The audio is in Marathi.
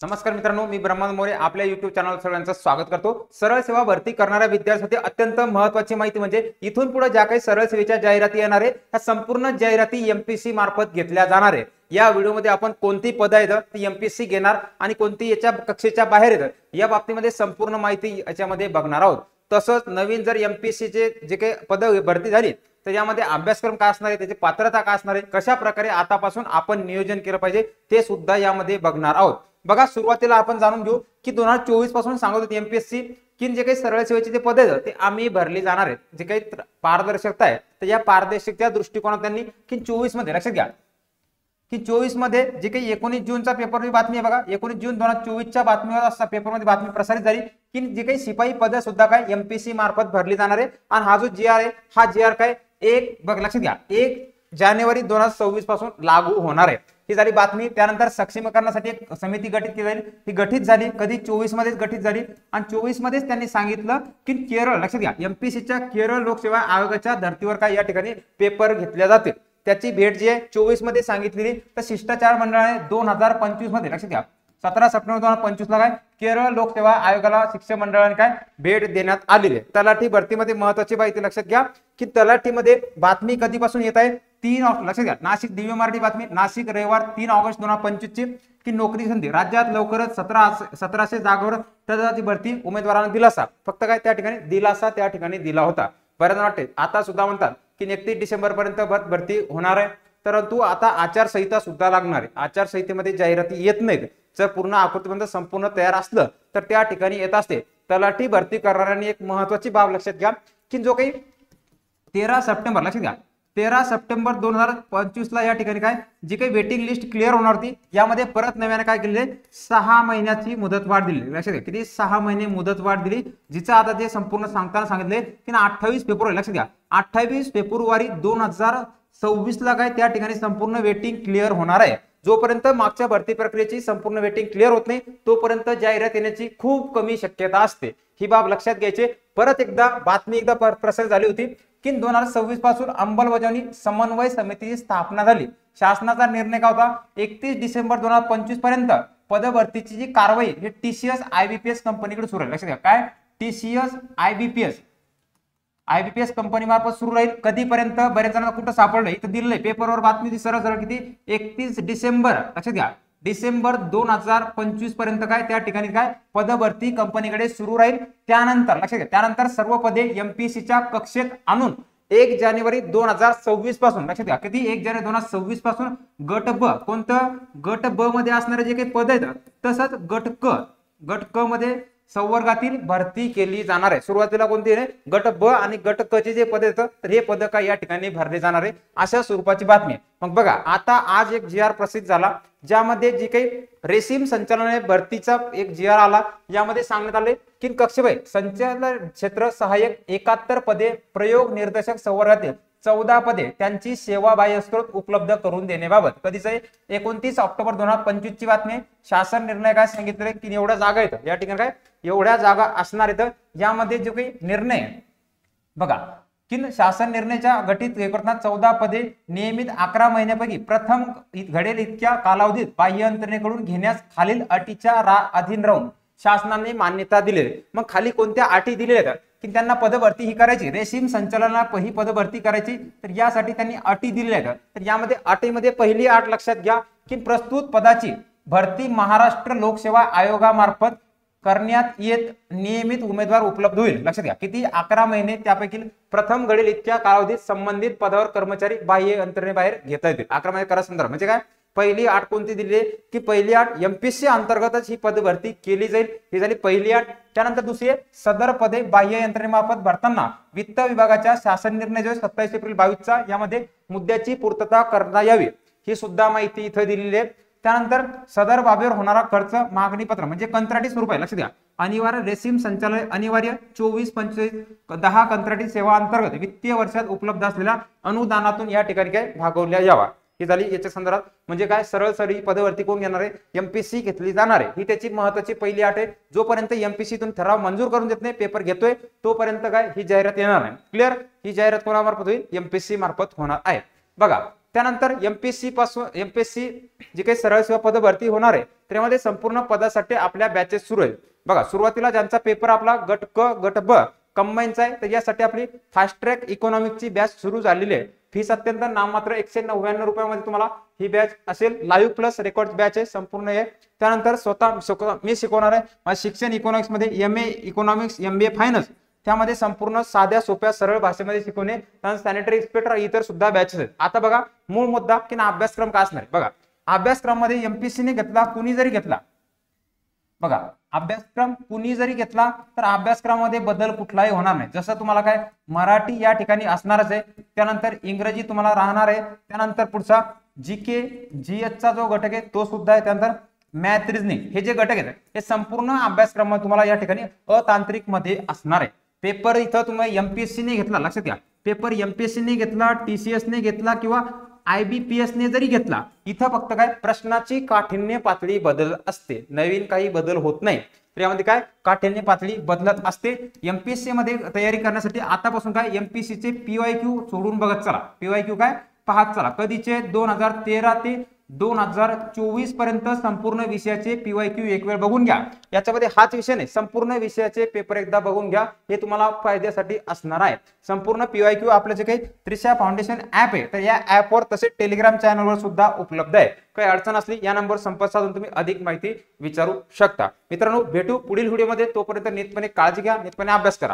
नमस्कार मित्रांनो, मी ब्रह्मानंद मोरे आपल्या YouTube चॅनल सगळ्यांचं स्वागत करतो। सरळ सेवा भरती करणाऱ्या विद्यार्थ्यांसाठी अत्यंत महत्त्वाची माहिती म्हणजे इथून पुढे ज्या काही सरळ सेवेच्या जाहिराती येणार आहे त्या संपूर्ण जाहिराती एमपीएससी मार्फत घेतल्या जाणार आहे। या व्हिडिओमध्ये आपण कोणती पदे आहेत ती एमपीएससी घेणार आणि कोणती याच्या कक्षेच्या बाहेर आहेत या बाबतीमध्ये संपूर्ण माहिती याच्यामध्ये बघणार आहोत। तसंच नवीन जर एमपीएससी चे जे काही पद भरती झाली तर यामध्ये अभ्यासक्रम काय असणार आहे, त्याची पात्रता काय असणार आहे, कशा प्रकारे आतापासून आपण नियोजन केलं पाहिजे ते सुद्धा यामध्ये बघणार आहोत। बघा, सुरुवातीला आपण जाणून घेऊ की 2024 पासून सांगत होती एमपीएससी की जे काही सरळ सेवेचे जे पद आहेत ते आम्ही भरली जाणार आहेत। जे काही पारदर्शकता आहे तर या पारदर्शकतेच्या दृष्टिकोनात त्यांनी की 24 मध्ये लक्षात घ्या की 24 मध्ये जे काही 19 जूनचा पेपरची बातमी आहे बघा, 19 जून 2024 च्या बातमीवर असता पेपरमध्ये बातमी प्रसारित झाली की जे काही शिपाई पद सुद्धा काय एमपीएससी मार्फत भरली जाणार आहे। आणि हा जो जीआर आहे हा जीआर काय बघ लक्षात घ्या 1 जानेवारी 2026 पासून लागू होणार आहे। ही झाली बातमी। त्यानंतर सक्षमीकरणासाठी एक समिती गठीत केली जाईल, ही गठीत झाली कधी 24 मध्येच गठीत झाली आणि 24 मध्येच त्यांनी सांगितलं की केरळ लक्षात घ्या एमपीएससीच्या केरळ लोकसेवा आयोगाच्या धर्तीवर काय या ठिकाणी पेपर घेतले जातील। त्याची भेट जी आहे 24 मध्ये सांगितलेली तर शिष्टाचार मंडळाने 2025 मध्ये लक्षात घ्या 17 सप्टेंबर 2025 ला काय केरळ लोकसेवा आयोगाला शिक्षण मंडळाने काय भेट देण्यात आलेली आहे। तलाठी भरतीमध्ये महत्त्वाची माहिती लक्षात घ्या की तलाठीमध्ये बातमी कधीपासून येत आहे 3 ऑगस्ट लक्षात घ्या नाशिक दिव्य मराठी बातमी नाशिक रविवार 3 ऑगस्ट 2025 ची की नोकरी संधी राज्यात लवकरच 1700 जागावर तलाठी भरती उमेदवारांना दिलासा फक्त काय त्या ठिकाणी दिलासा त्या ठिकाणी दिला होता। बऱ्याच वाटते आता सुद्धा म्हणतात की 31 डिसेंबर पर्यंत भरती होणार आहे, परंतु आता आचारसंहिता सुद्धा लागणार आहे। आचारसंहितेमध्ये जाहिराती येत नाहीत, जर पूर्ण आकृतीबंध संपूर्ण तयार असलं तर त्या ठिकाणी येत असते। तलाठी भरती करणाऱ्यांनी एक महत्त्वाची बाब लक्षात घ्या की जो काही 13 सप्टेंबर लक्षात घ्या 13 सप्टेंबर 2025 ला या ठिकाणी काय जी काही वेटिंग लिस्ट क्लिअर होणार होती यामध्ये परत नव्याने काय केले 6 महिन्याची मुदतवाढ दिली। लक्षात घ्या किती 6 महिने मुदतवाढ दिली, जिचा आता जे संपूर्ण सांगताना सांगितले की 28 फेब्रुवारी लक्षात घ्या 28 फेब्रुवारी 2026 ला काय त्या ठिकाणी संपूर्ण वेटिंग क्लिअर होणार आहे। जोपर्यंत मागच्या भरती प्रक्रियेची संपूर्ण वेटिंग क्लिअर होत नाही तोपर्यंत जाहिरात येण्याची खूप कमी शक्यता असते। ही बाब लक्षात घ्यायची। परत एकदा बातमी एकदा प्रसारित झाली होती की 2026 पासून अंमलबजावणी समन्वय समितीची स्थापना झाली। शासनाचा निर्णय काय होता 31 डिसेंबर 2025 पर्यंत पदभरतीची जी कारवाई ही टीसीएस आयबीपीएस कंपनीकडे सुरू आहे। लक्षात घ्या काय टीसीएस आयबीपीएस कंपनी मार्फत सुरू राहील कधीपर्यंत बरेच जणांना कुठं सापडलं इथं दिलंय पेपरवर बातमी सरळ सरळ किती 31 डिसेंबर लक्षात घ्या डिसेंबर 2025 पर्यंत काय त्या ठिकाणी काय पदभरती कंपनीकडे सुरू राहील। त्यानंतर लक्षात घ्या त्यानंतर सर्व पदे एमपीएससीच्या कक्षेत आणून 1 जानेवारी 2026 पासून लक्षात घ्या किती 1 जानेवारी 2026 पासून गट ब कोणतं गट ब मध्ये असणारे जे काही पद आहेत तसंच गट क मध्ये संवर्गातील भरती केली जाणार आहे। सुरुवातीला कोणती आहे गट ब आणि गट क चे जे पद आहेत तर हे पद काय या ठिकाणी भरले जाणार आहे अशा स्वरूपाची बातमी आहे। मग बघा आता आज एक जीआर प्रसिद्ध झाला ज्यामध्ये जी काही रेशीम संचालनालय भरतीचा एक जीआर आला। यामध्ये सांगण्यात आले की कक्षेबाई संचालन क्षेत्र सहाय्यक 71 पदे प्रयोग निर्देशक संवर्गातील 14 पदे त्यांची सेवाबाह्य स्त्रोत उपलब्ध करून देण्याबाबत कधीच 29 ऑक्टोबर 2025 ची बातमी आहे। शासन निर्णय काय सांगितले की एवढ्या जागा आहेत या ठिकाणी काय एवढ्या जागा असणार आहेत। यामध्ये जो काही निर्णय बघा की शासन निर्णयाच्या गठीत करताना 14 पदे नियमित 11 महिन्यापैकी प्रथम घडेल इतक्या कालावधीत बाह्य यंत्रणेकडून घेण्यास खालील अटीच्या अधीन राहून शासनाने मान्यता दिली। मग खाली कोणत्या अटी दिलेल्या आहेत की त्यांना पदभरती ही करायची रेशीम संचालनाला ही पदभरती करायची तर यासाठी त्यांनी अटी दिलेल्या आहेत। तर यामध्ये अटीमध्ये पहिली अट लक्षात घ्या की प्रस्तुत पदाची भरती महाराष्ट्र लोकसेवा आयोगामार्फत करण्यात येत नियमित उमेदवार उपलब्ध होईल। लक्षात घ्या किती 11 महिने त्यापैकी प्रथम घडेल इतक्या कालावधीत संबंधित पदावर कर्मचारी बाह्य यंत्रणेबाहेर घेता येतील। 11 महिने करा संदर्भ म्हणजे काय पहिली अट कोणती दिली की पहिली अट एमपीएससी अंतर्गतच ही पदभरती केली जाईल, ही झाली पहिली अट। त्यानंतर दुसरी सदर पदे बाह्य यंत्रणेमार्फत भरताना वित्त विभागाच्या शासन निर्णय जो 27 एप्रिल 22 चा यामध्ये मुद्द्याची पूर्तता करता यावी ही सुद्धा माहिती इथे दिलेली आहे। त्यानंतर सदर बाबीवर होणारा खर्च मागणी पत्र म्हणजे कंत्राटी स्वरूप आहे। लक्षात घ्या अनिवार्य रेशीम संचालय अनिवार्य 24-25-10 कंत्राटी सेवा अंतर्गत वित्तीय वर्षात उपलब्ध असलेल्या अनुदानातून या ठिकाणी काय भागवल्या यावा। ही झाली याच्या संदर्भात म्हणजे काय सरळ सरळ पदभरती कोण घेणार आहे एमपीएससी घेतली जाणार आहे। ही त्याची महत्त्वाची पहिली अट आहे। जोपर्यंत एमपीएससीतून ठराव मंजूर करून देत नाही पेपर घेतोय तोपर्यंत काय ही जाहिरात येणार नाही। क्लिअर ही जाहिरात कोणामार्फत होईल एमपीएससी मार्फत होणार आहे। बघा त्यानंतर एमपीएससी पासून एमपीएससी जी काही सरळ सेवा पद भरती होणार आहे त्यामध्ये संपूर्ण पदासाठी आपल्या बॅचेस सुरू आहेत बघा. सुरुवातीला ज्यांचा पेपर आपला गट क गट ब कंबाईनचा आहे तर यासाठी आपली फास्ट ट्रॅक इकॉनॉमिकची बॅच सुरू झालेली आहे. फीस अत्यंत नाममात्र 199 रुपयामध्ये तुम्हाला ही बॅच असेल. लाईव्ह प्लस रेकॉर्ड बॅच आहे संपूर्ण आहे. त्यानंतर स्वतः मी शिकवणार आहे. माझे शिक्षण इकॉनॉमिक्स मध्ये MA इकॉनॉमिक्स MBA फायनान्स त्यामध्ये संपूर्ण साध्या सोप्या सरळ भाषेमध्ये शिकवणे. त्यानंतर सॅनिटरी इन्स्पेक्टर इतर सुद्धा बॅचेस आहेत. आता बघा मूळ मुद्दा की ना अभ्यासक्रम का असणार बघा. अभ्यासक्रम मध्ये एमपीएससी ने घेतला कुणी जरी घेतला बघा अभ्यासक्रम कुणी जरी घेतला तर अभ्यासक्रमामध्ये बदल कुठलाही होणार नाही. जसं तुम्हाला काय मराठी या ठिकाणी असणारच आहे. त्यानंतर इंग्रजी तुम्हाला राहणार आहे. त्यानंतर पुढचा जीके GH चा जो घटक आहे तो सुद्धा आहे. त्यानंतर मॅथ रिजनिंग हे जे घटक आहेत हे संपूर्ण अभ्यासक्रम तुम्हाला या ठिकाणी अतांत्रिक मध्ये असणार आहे. पेपर इथं तुम्ही एमपीएससी ने घेतला लक्षात घ्या. पेपर एमपीएससी ने घेतला TCS ने घेतला किंवा IBPS ने जरी घेतला इथं फक्त काय प्रश्नाची काठिण्य पातळी बदलत असते. नवीन काही बदल होत नाही. तर यामध्ये काय काठिण्य पातळी बदलत असते. एमपीएससी मध्ये तयारी करण्यासाठी आतापासून काय एमपीएससी चे PYQ सोडून बघत चला. PYQ काय पाहत चला. कधीचे 2013 ते 2024 पर्यंत संपूर्ण विषयाचे PYQ एक वेळ बघून घ्या. याच्यामध्ये हाच विषय नाही संपूर्ण विषयाचे पेपर एकदा बघून घ्या. हे तुम्हाला फायद्यासाठी असणार आहे. संपूर्ण PYQ आपलं जे काही त्रिशा फाउंडेशन ऍप आहे तर या ऍपवर तसेच टेलिग्राम चॅनलवर सुद्धा उपलब्ध आहे. काही अडचण असली या नंबर संपर्क साधून तुम्ही अधिक माहिती विचारू शकता. मित्रांनो भेटू पुढील व्हिडिओमध्ये. तोपर्यंत नीटपणे काळजी घ्या, नीटपणे अभ्यास करा.